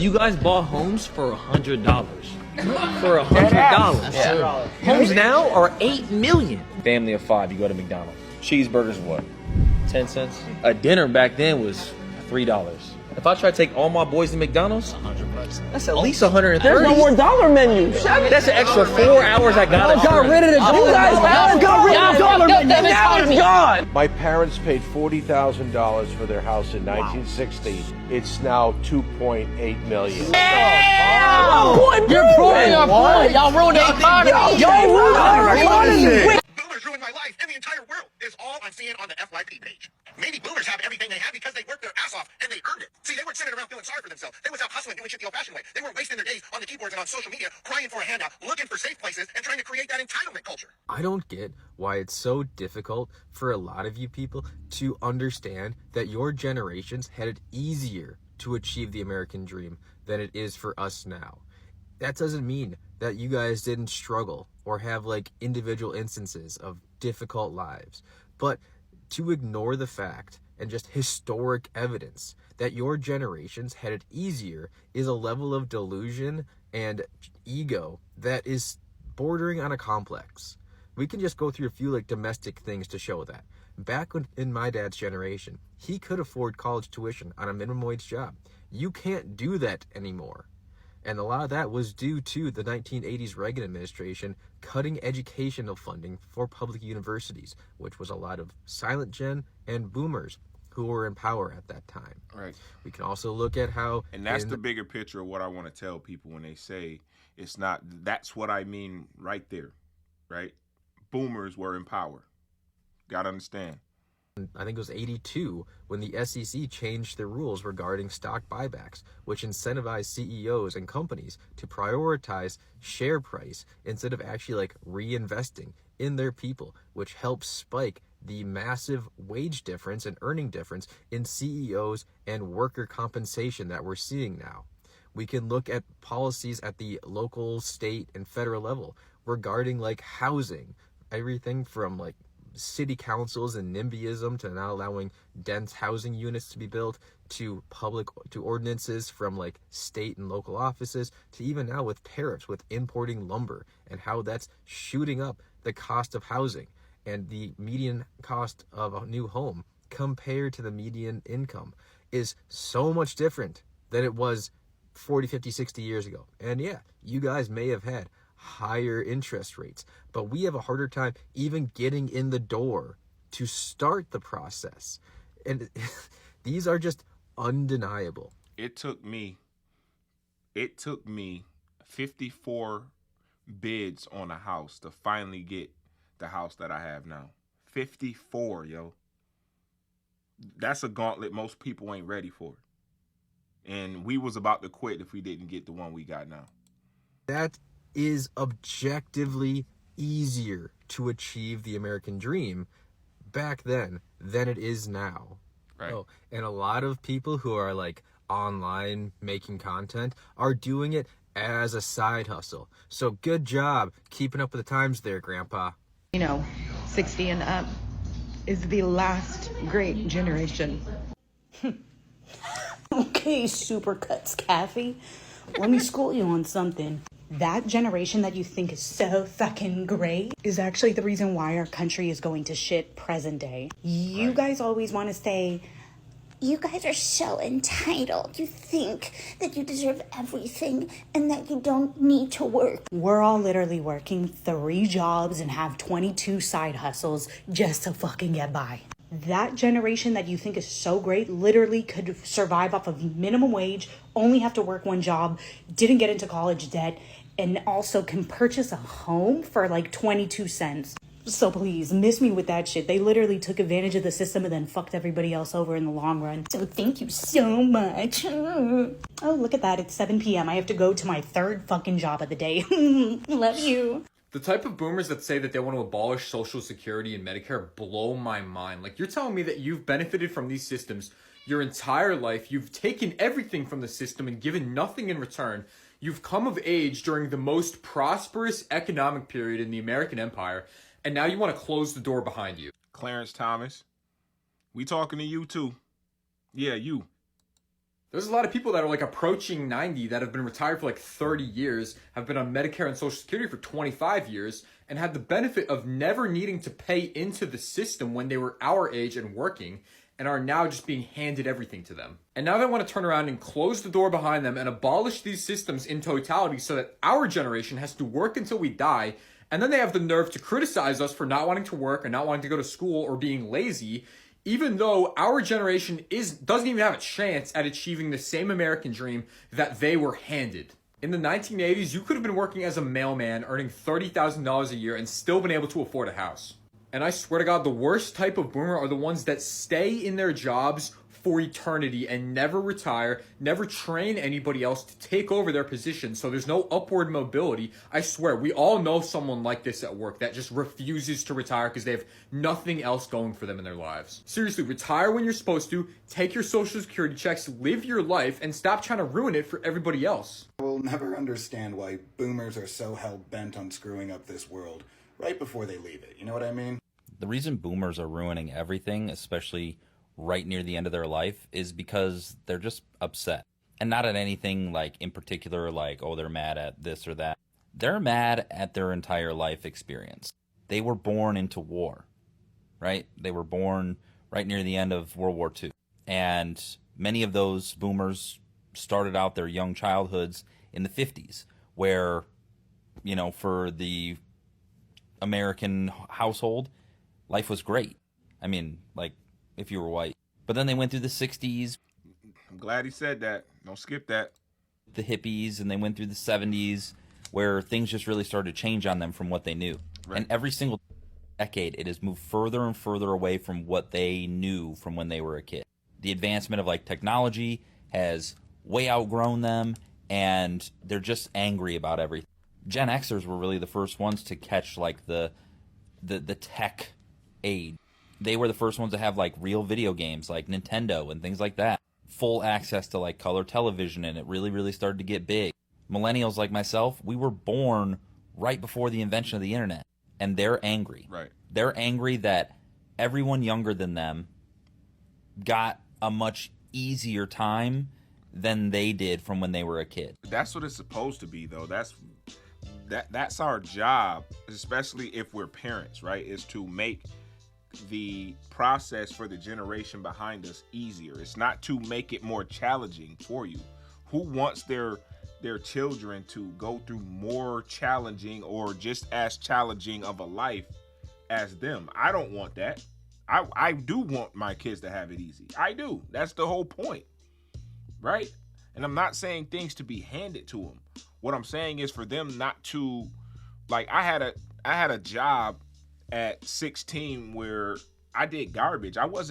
You guys bought homes for $100. For $100. Yeah. Homes now are $8 million. Family of 5, you go to McDonald's. Cheeseburgers, what? 10 cents? A dinner back then was $3. If I try to take all my boys to McDonald's, that's at least 130. There's no more dollar menu. That's an extra 4 hours I got. Y'all got rid of the dollar. You guys got rid of the dollar menu. Now it's gone. My parents paid $40,000 for their house in 1960. It's now $2.8 million. You're proving your point. Y'all ruined the economy. Y'all ruined our economy. Boomers ruined my life, and the entire world is all I'm seeing on the FYP page. Maybe boomers have everything they have because they worked their ass off and they earned it. See, they weren't sitting around feeling sorry for themselves. They was out hustling, doing shit the old-fashioned way. They weren't wasting their days on the keyboards and on social media, crying for a handout, looking for safe places, and trying to create that entitlement culture. I don't get why it's so difficult for a lot of you people to understand that your generations had it easier to achieve the American dream than it is for us now. That doesn't mean that you guys didn't struggle or have like individual instances of difficult lives, but to ignore the fact and just historic evidence that your generations had it easier is a level of delusion and ego that is bordering on a complex. We can just go through a few like domestic things to show that. Back in my dad's generation, he could afford college tuition on a minimum wage job. You can't do that anymore. And a lot of that was due to the 1980s Reagan administration cutting educational funding for public universities, which was a lot of silent gen and boomers who were in power at that time. Right. We can also look at how... And that's the bigger picture of what I want to tell people when they say it's not... That's what I mean right there, right? Boomers were in power. Got to understand. I think it was 82 when the SEC changed the rules regarding stock buybacks, which incentivized CEOs and companies to prioritize share price instead of actually like reinvesting in their people, which helps spike the massive wage difference and earning difference in CEOs and worker compensation that we're seeing now. We can look at policies at the local, state, and federal level regarding like housing, everything from like city councils and NIMBYism to not allowing dense housing units to be built, to ordinances from like state and local offices, to even now with tariffs with importing lumber and how that's shooting up the cost of housing and the median cost of a new home compared to the median income is so much different than it was 40, 50, 60 years ago. And yeah, you guys may have had higher interest rates, but we have a harder time even getting in the door to start the process. And these are just undeniable. It took me 54 bids on a house to finally get the house that I have now. 54, yo. That's a gauntlet most people ain't ready for. And we was about to quit if we didn't get the one we got now. That is objectively easier to achieve the American dream back then than it is now. Right. Oh, and a lot of people who are like online making content are doing it as a side hustle. So good job keeping up with the times there, Grandpa. 60 and up is the last great generation. Okay, Supercuts Kathy. Let me school you on something. That generation that you think is so fucking great is actually the reason why our country is going to shit present day. You guys always want to say, you guys are so entitled. You think that you deserve everything and that you don't need to work. We're all literally working 3 jobs and have 22 side hustles just to fucking get by. That generation that you think is so great literally could survive off of minimum wage, only have to work 1 job, didn't get into college debt, and also can purchase a home for like 22 cents. So please, miss me with that shit. They literally took advantage of the system and then fucked everybody else over in the long run. So thank you so much. Oh, look at that. It's 7 p.m. I have to go to my 3rd fucking job of the day. Love you. The type of boomers that say that they want to abolish Social Security and Medicare blow my mind. Like, you're telling me that you've benefited from these systems your entire life. You've taken everything from the system and given nothing in return. You've come of age during the most prosperous economic period in the American empire, and now you want to close the door behind you. Clarence Thomas, we talking to you too. Yeah, you. There's a lot of people that are like approaching 90 that have been retired for like 30 years, have been on Medicare and Social Security for 25 years, and had the benefit of never needing to pay into the system when they were our age and working, and are now just being handed everything to them. And now they want to turn around and close the door behind them and abolish these systems in totality so that our generation has to work until we die, and then they have the nerve to criticize us for not wanting to work or not wanting to go to school or being lazy, even though our generation doesn't even have a chance at achieving the same American dream that they were handed. In the 1980s, you could have been working as a mailman, earning $30,000 a year, and still been able to afford a house. And I swear to God, the worst type of boomer are the ones that stay in their jobs for eternity and never retire, never train anybody else to take over their position, so there's no upward mobility. I swear, we all know someone like this at work that just refuses to retire because they have nothing else going for them in their lives. Seriously, retire when you're supposed to, take your Social Security checks, live your life, and stop trying to ruin it for everybody else. I will never understand why boomers are so hell-bent on screwing up this world right before they leave it. You know what I mean? The reason boomers are ruining everything, especially right near the end of their life, is because they're just upset. And not at anything like in particular, like, oh, they're mad at this or that. They're mad at their entire life experience. They were born into war, right? They were born right near the end of World War II. And many of those boomers started out their young childhoods in the 50s, where, you know, for the American household, life was great. I mean, like, if you were white. But then they went through the 60s. I'm glad he said that. Don't skip that. The hippies, and they went through the 70s, where things just really started to change on them from what they knew. Right. And every single decade, it has moved further and further away from what they knew from when they were a kid. The advancement of, like, technology has way outgrown them, and they're just angry about everything. Gen Xers were really the first ones to catch, like, the tech age. They were the first ones to have, like, real video games like Nintendo and things like that. Full access to, like, color television, and it really, really started to get big. Millennials like myself, we were born right before the invention of the internet, and they're angry. Right. They're angry that everyone younger than them got a much easier time than they did from when they were a kid. That's what it's supposed to be, though. That's our job, especially if we're parents, right? Is to make the process for the generation behind us easier. It's not to make it more challenging for you. Who wants their children to go through more challenging or just as challenging of a life as them? I don't want that. I do want my kids to have it easy. I do. That's the whole point, right? And I'm not saying things to be handed to them. What I'm saying is for them not to, like, I had a job at 16 where I did garbage. I was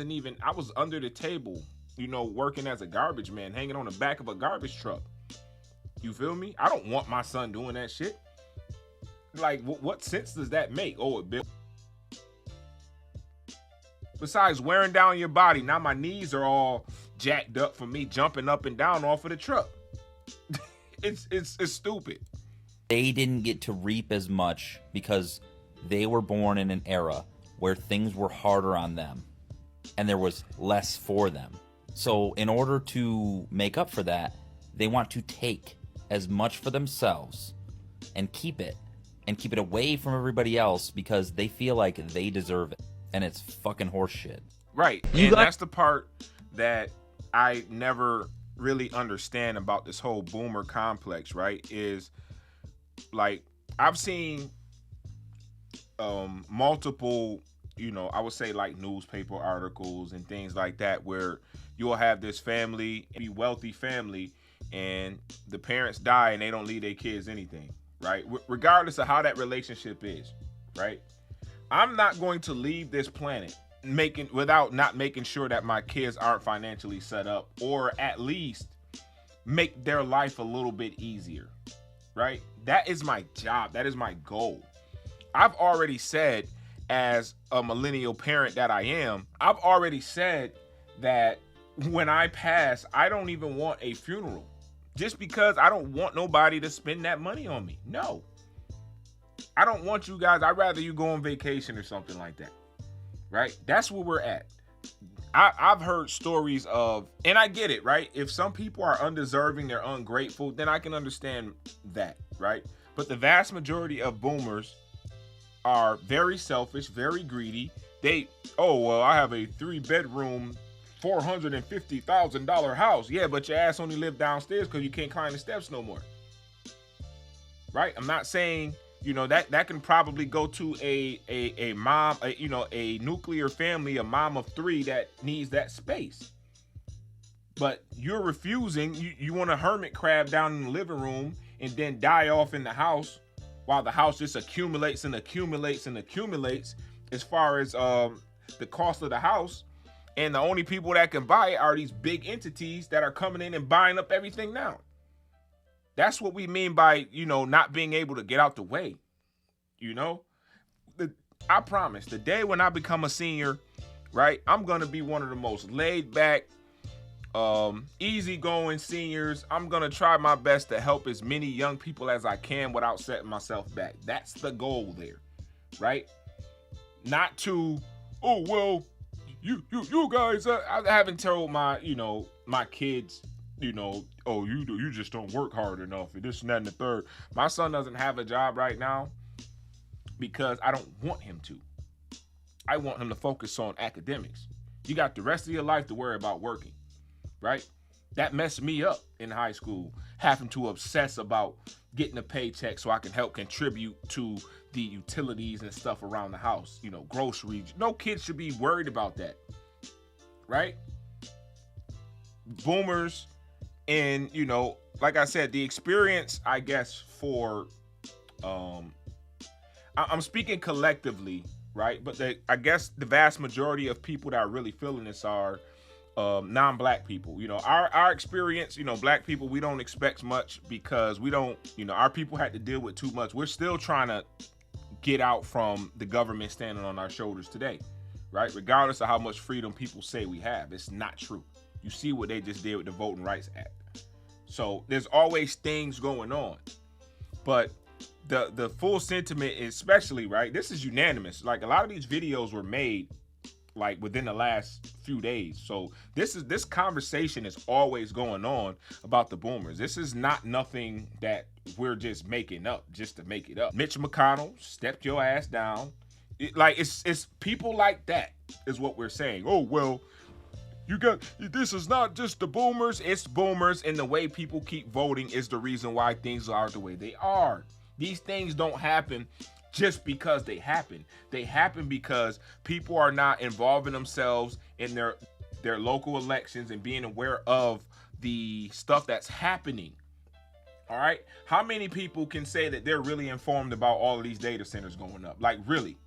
under the table, you know, working as a garbage man, hanging on the back of a garbage truck. You feel me? I don't want my son doing that shit. Like, what sense does that make? Oh, it built. Besides wearing down your body, now my knees are all jacked up from me jumping up and down off of the truck. It's stupid. They didn't get to reap as much because they were born in an era where things were harder on them and there was less for them. So in order to make up for that, they want to take as much for themselves and keep it away from everybody else because they feel like they deserve it. And it's fucking horseshit. Right. And that's the part that I never really understand about this whole boomer complex, right? Is like, I've seen multiple, you know, I would say like newspaper articles and things like that where you'll have this family, a wealthy family, and the parents die and they don't leave their kids anything, right? Regardless of how that relationship is, right? I'm not going to leave this planet without not making sure that my kids aren't financially set up, or at least make their life a little bit easier, right? That is my job. That is my goal. I've already said, as a millennial parent that I am, I've already said that when I pass, I don't even want a funeral, just because I don't want nobody to spend that money on me. No. I don't want you guys. I'd rather you go on vacation or something like that, right? That's where we're at. I've heard stories of, and I get it, right? If some people are undeserving, they're ungrateful, then I can understand that, right? But the vast majority of boomers are very selfish, very greedy. I have a 3-bedroom, $450,000 house. Yeah, but your ass only live downstairs because you can't climb the steps no more. Right? I'm not saying, that can probably go to a mom, a nuclear family, a mom of 3 that needs that space. But you're refusing. You want a hermit crab down in the living room and then die off in the house while the house just accumulates and accumulates and accumulates as far as the cost of the house. And the only people that can buy it are these big entities that are coming in and buying up everything now. That's what we mean by, not being able to get out the way. I promise, the day when I become a senior, right, I'm going to be one of the most laid back, easygoing seniors. I'm going to try my best to help as many young people as I can without setting myself back. That's the goal there, right? Not to, you guys, I haven't told my, my kids, you just don't work hard enough and this and that and the third. My son doesn't have a job right now because I don't want him to. I want him to focus on academics. You got the rest of your life to worry about working, right? That messed me up in high school, having to obsess about getting a paycheck so I can help contribute to the utilities and stuff around the house, groceries. No kid should be worried about that, right? Boomers and, like I said, the experience, I guess, for, I'm speaking collectively, right? But I guess the vast majority of people that are really feeling this are non-black people. Our experience, black people, we don't expect much because we don't, our people had to deal with too much. We're still trying to get out from the government standing on our shoulders today, right? Regardless of how much freedom people say we have, it's not true. You see what they just did with the Voting Rights Act. So there's always things going on. But the full sentiment, especially, right, this is unanimous. Like, a lot of these videos were made like within the last few days. So this conversation is always going on about the boomers. This is not nothing that we're just making up just to make it up. Mitch McConnell stepped your ass down. It's people like that is what we're saying. Oh, well, this is not just the boomers, it's boomers, and the way people keep voting is the reason why things are the way they are. These things don't happen just because they happen. They happen because people are not involving themselves in their local elections and being aware of the stuff that's happening. All right? How many people can say that they're really informed about all of these data centers going up? Like, really?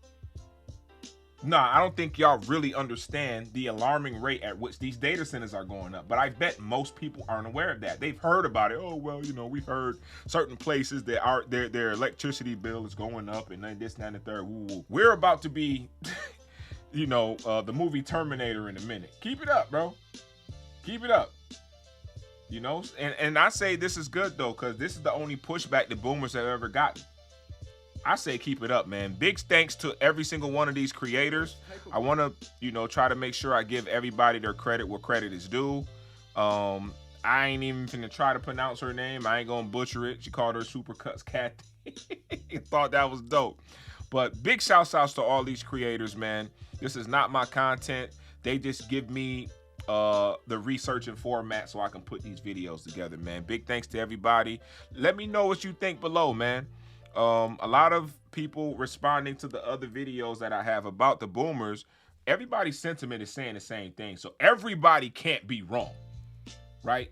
Nah, I don't think y'all really understand the alarming rate at which these data centers are going up. But I bet most people aren't aware of that. They've heard about it. Oh, well, we've heard certain places that their electricity bill is going up and then this, that, and the third. Woo. We're about to be, the movie Terminator in a minute. Keep it up, bro. Keep it up. And I say this is good, though, because this is the only pushback the boomers have ever gotten. I say keep it up, man. Big thanks to every single one of these creators. I want to, try to make sure I give everybody their credit where credit is due. I ain't even finna try to pronounce her name. I ain't gonna butcher it. She called her Supercuts Cat. Thought that was dope. But big shouts outs to all these creators, man. This is not my content. They just give me the research and format so I can put these videos together, man. Big thanks to everybody. Let me know what you think below, man. A lot of people responding to the other videos that I have about the boomers, everybody's sentiment is saying the same thing. So everybody can't be wrong, right?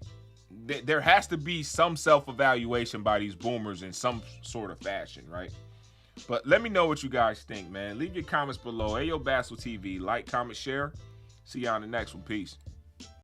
There has to be some self-evaluation by these boomers in some sort of fashion, right? But let me know what you guys think, man. Leave your comments below. Ayo Bassel TV. Like, comment, share. See you on the next one. Peace.